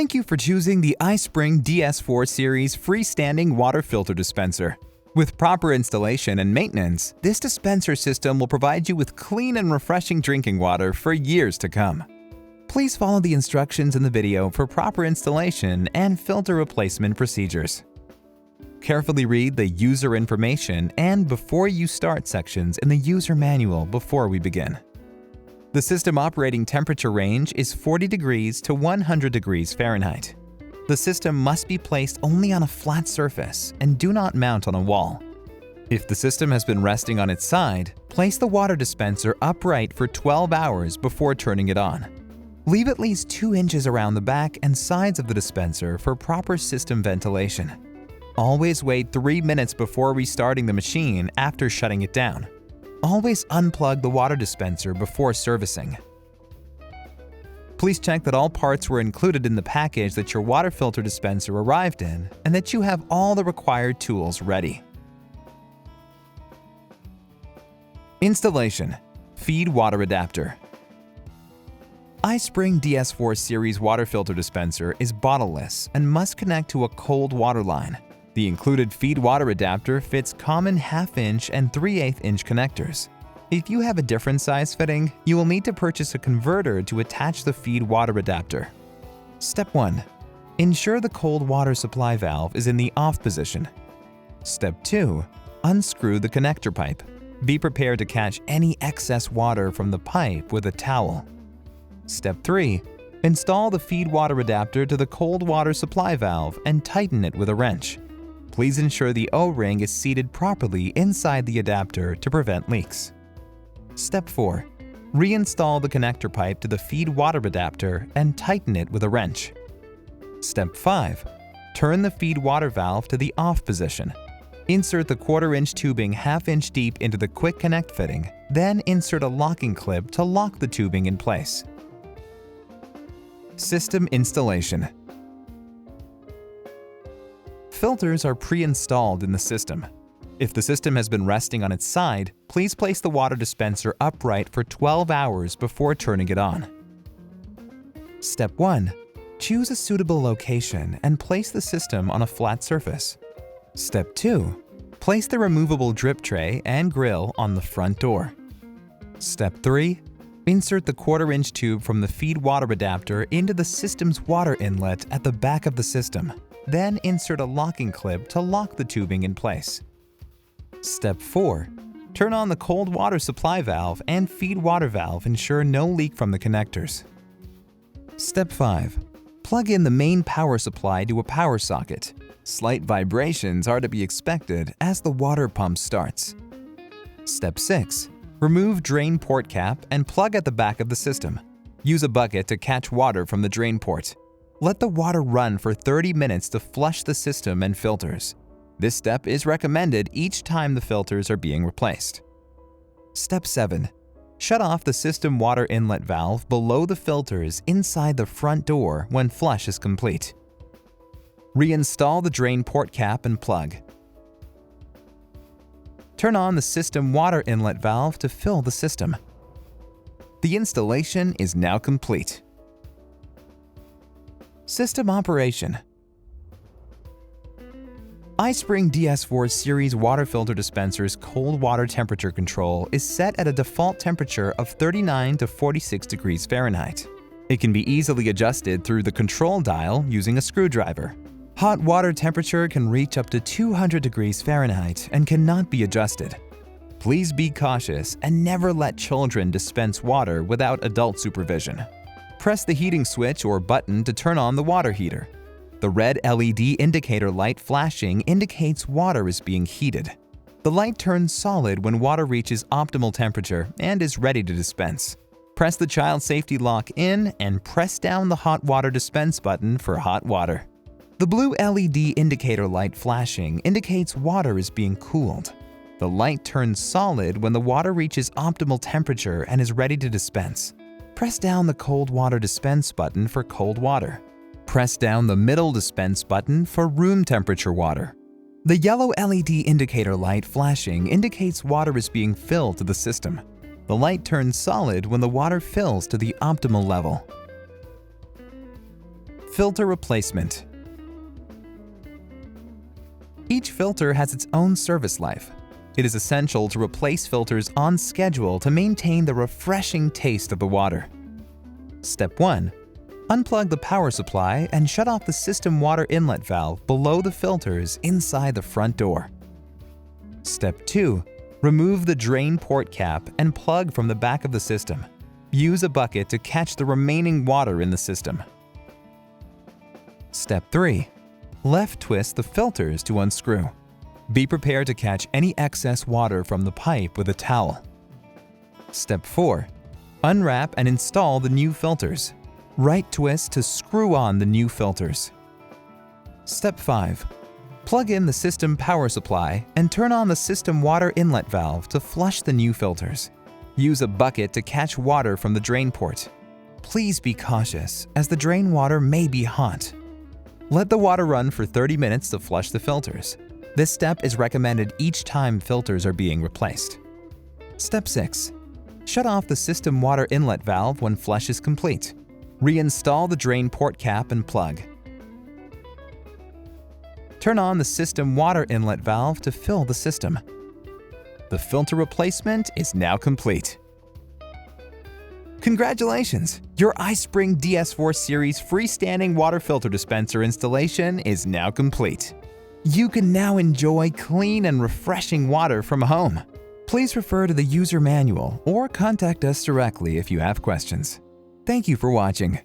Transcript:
Thank you for choosing the iSpring DS4 series freestanding water filter dispenser. With proper installation and maintenance, this dispenser system will provide you with clean and refreshing drinking water for years to come. Please follow the instructions in the video for proper installation and filter replacement procedures. Carefully read the user information and before you start sections in the user manual before we begin. The system operating temperature range is 40 degrees to 100 degrees Fahrenheit. The system must be placed only on a flat surface and do not mount on a wall. If the system has been resting on its side, place the water dispenser upright for 12 hours before turning it on. Leave at least 2 inches around the back and sides of the dispenser for proper system ventilation. Always wait 3 minutes before restarting the machine after shutting it down. Always unplug the water dispenser before servicing. Please check that all parts were included in the package that your water filter dispenser arrived in and that you have all the required tools ready. Installation: Feed water adapter. iSpring DS4 series water filter dispenser is bottleless and must connect to a cold water line. The included feed water adapter fits common 1/2 inch and 3/8 inch connectors. If you have a different size fitting, you will need to purchase a converter to attach the feed water adapter. Step 1. Ensure the cold water supply valve is in the off position. Step 2. Unscrew the connector pipe. Be prepared to catch any excess water from the pipe with a towel. Step 3. Install the feed water adapter to the cold water supply valve and tighten it with a wrench. Please ensure the O-ring is seated properly inside the adapter to prevent leaks. Step 4. Reinstall the connector pipe to the feed water adapter and tighten it with a wrench. Step 5. Turn the feed water valve to the off position. Insert the 1/4 inch tubing 1/2 inch deep into the quick connect fitting, then insert a locking clip to lock the tubing in place. System installation. Filters are pre-installed in the system. If the system has been resting on its side, please place the water dispenser upright for 12 hours before turning it on. Step 1. Choose a suitable location and place the system on a flat surface. Step 2. Place the removable drip tray and grill on the front door. Step 3. Insert the 1/4 inch tube from the feed water adapter into the system's water inlet at the back of the system. Then insert a locking clip to lock the tubing in place. Step 4. Turn on the cold water supply valve and feed water valve, ensure no leak from the connectors. Step 5. Plug in the main power supply to a power socket. Slight vibrations are to be expected as the water pump starts. Step 6. Remove drain port cap and plug at the back of the system. Use a bucket to catch water from the drain port. Let the water run for 30 minutes to flush the system and filters. This step is recommended each time the filters are being replaced. Step 7. Shut off the system water inlet valve below the filters inside the front door when flush is complete. Reinstall the drain port cap and plug. Turn on the system water inlet valve to fill the system. The installation is now complete. System operation. iSpring DS4 series water filter dispenser's cold water temperature control is set at a default temperature of 39 to 46 degrees Fahrenheit. It can be easily adjusted through the control dial using a screwdriver. Hot water temperature can reach up to 200 degrees Fahrenheit and cannot be adjusted. Please be cautious and never let children dispense water without adult supervision. Press the heating switch or button to turn on the water heater. The red LED indicator light flashing indicates water is being heated. The light turns solid when water reaches optimal temperature and is ready to dispense. Press the child safety lock in and press down the hot water dispense button for hot water. The blue LED indicator light flashing indicates water is being cooled. The light turns solid when the water reaches optimal temperature and is ready to dispense. Press down the cold water dispense button for cold water. Press down the middle dispense button for room temperature water. The yellow LED indicator light flashing indicates water is being filled to the system. The light turns solid when the water fills to the optimal level. Filter replacement. Each filter has its own service life. It is essential to replace filters on schedule to maintain the refreshing taste of the water. Step 1. Unplug the power supply and shut off the system water inlet valve below the filters inside the front door. Step 2. Remove the drain port cap and plug from the back of the system. Use a bucket to catch the remaining water in the system. Step 3. Left twist the filters to unscrew. Be prepared to catch any excess water from the pipe with a towel. Step 4. Unwrap and install the new filters. Right twist to screw on the new filters. Step 5. Plug in the system power supply and turn on the system water inlet valve to flush the new filters. Use a bucket to catch water from the drain port. Please be cautious, as the drain water may be hot. Let the water run for 30 minutes to flush the filters. This step is recommended each time filters are being replaced. Step 6. Shut off the system water inlet valve when flush is complete. Reinstall the drain port cap and plug. Turn on the system water inlet valve to fill the system. The filter replacement is now complete. Congratulations! Your iSpring DS4 series freestanding water filter dispenser installation is now complete. You can now enjoy clean and refreshing water from home. Please refer to the user manual or contact us directly if you have questions. Thank you for watching.